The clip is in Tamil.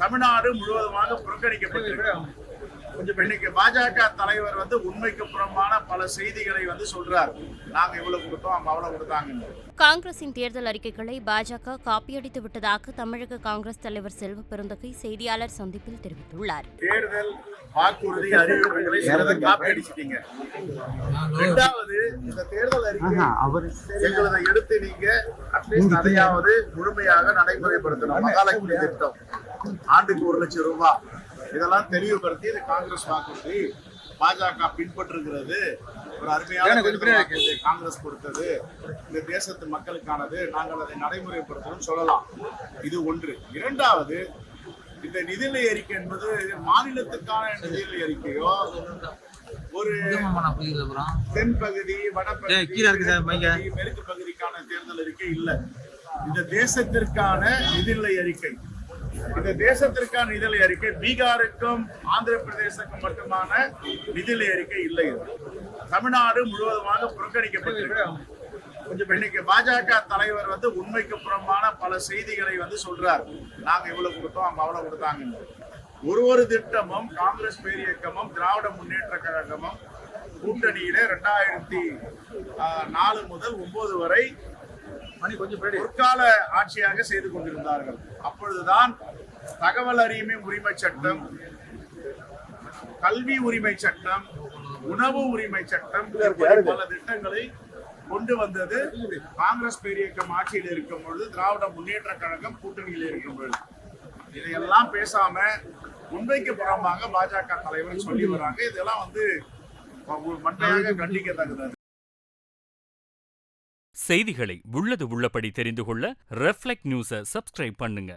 தமிழ்நாடு முழுவதுமாக புறக்கணிக்கப்பட்டிருக்கு. இன்னைக்கு பாஜக தலைவர் உண்மைக்கு புறம்பான பல செய்திகளை சொல்றார். நாங்க இவ்வளவு கொடுத்தோம், அவங்க அவ்வளவு கொடுத்தாங்க. காங்கிரசின் தேர்தல் அறிக்கைகளை பாஜக காப்பியடித்து விட்டதாக தமிழக காங்கிரஸ் தலைவர் செல்வ பெருந்தகை செய்தியாளர் சந்திப்பில் தெரிவித்துள்ளார். தேர்தல் வாக்குறுதி அறிவிப்புகளை காப்பி அடிச்சிட்டீங்க. இரண்டாவது, இந்த தேர்தல் அறிக்கை எங்களதை எடுத்து நீங்க அட்லீஸ்ட் அதையாவது முழுமையாக நடைமுறைப்படுத்தணும். மகாலட்சுமி திட்டம் ஆண்டுக்கு 1 லட்சம் ரூபாய், இதெல்லாம் தெளிவுபடுத்தி இது காங்கிரஸ் வாக்குறுதி, பாஜக பின்பற்றுகிறது, ஒரு அருமையான காங்கிரஸ் கொடுத்தது, இந்த தேசத்து மக்களுக்கானது, நாங்கள் அதை நடைமுறைப்படுத்தணும் சொல்லலாம். இது ஒன்று. இரண்டாவது, இந்த நிதிநிலை அறிக்கை என்பது மாநிலத்துக்கான நிதிநிலை அறிக்கையோ, ஒரு தென்பகுதி, வடபகுதி, மேற்கு பகுதிக்கான தேர்தல் அறிக்கை இல்ல. இந்த தேசத்திற்கான நிதிநிலை அறிக்கை. இந்த தேசத்திற்கான நிதிநிலை அறிக்கை பீகாருக்கும் ஆந்திர பிரதேசத்துக்கும் மட்டுமான நிதிநிலை அறிக்கை இல்லை. தமிழ்நாடு முழுவதுமாக புறக்கணிக்கப்பட்டிருக்கு. இன்னைக்கு பாஜக தலைவர் உண்மைக்கு புறம்பான பல செய்திகளை சொல்றார். நாங்க இவ்வளவு கொடுத்தோம், அவங்க அவ்வளவு கொடுத்தாங்க. ஒரு திட்டமும் காங்கிரஸ் பேரியக்கமும் திராவிட முன்னேற்ற கழகமும் கூட்டணியில 2004 முதல் 9 வரை பொற்கால ஆட்சியாக செய்து கொண்டிருந்தார்கள். அப்பொழுதுதான் தகவல் அறியுமை உரிமை சட்டம், கல்வி உரிமை சட்டம், உணவு உரிமை சட்டம், பல திட்டங்களை கொண்டு வந்தது காங்கிரஸ் பேரியக்கம் ஆட்சியில் இருக்கும் பொழுது, திராவிட முன்னேற்ற கழகம் கூட்டணியில் இருக்கும் பொழுது. இதையெல்லாம் பேசாம உண்மைக்கு புறம்பாக பாஜக தலைவர் சொல்லி வராங்க. இதெல்லாம் மண்டையாக கண்டிக்கத்தக்கது. செய்திகளை உள்ளது உள்ளபடி தெரிந்து கொள்ள ரெஃப்ளெக்ட் நியூஸை சப்ஸ்கிரைப் பண்ணுங்க.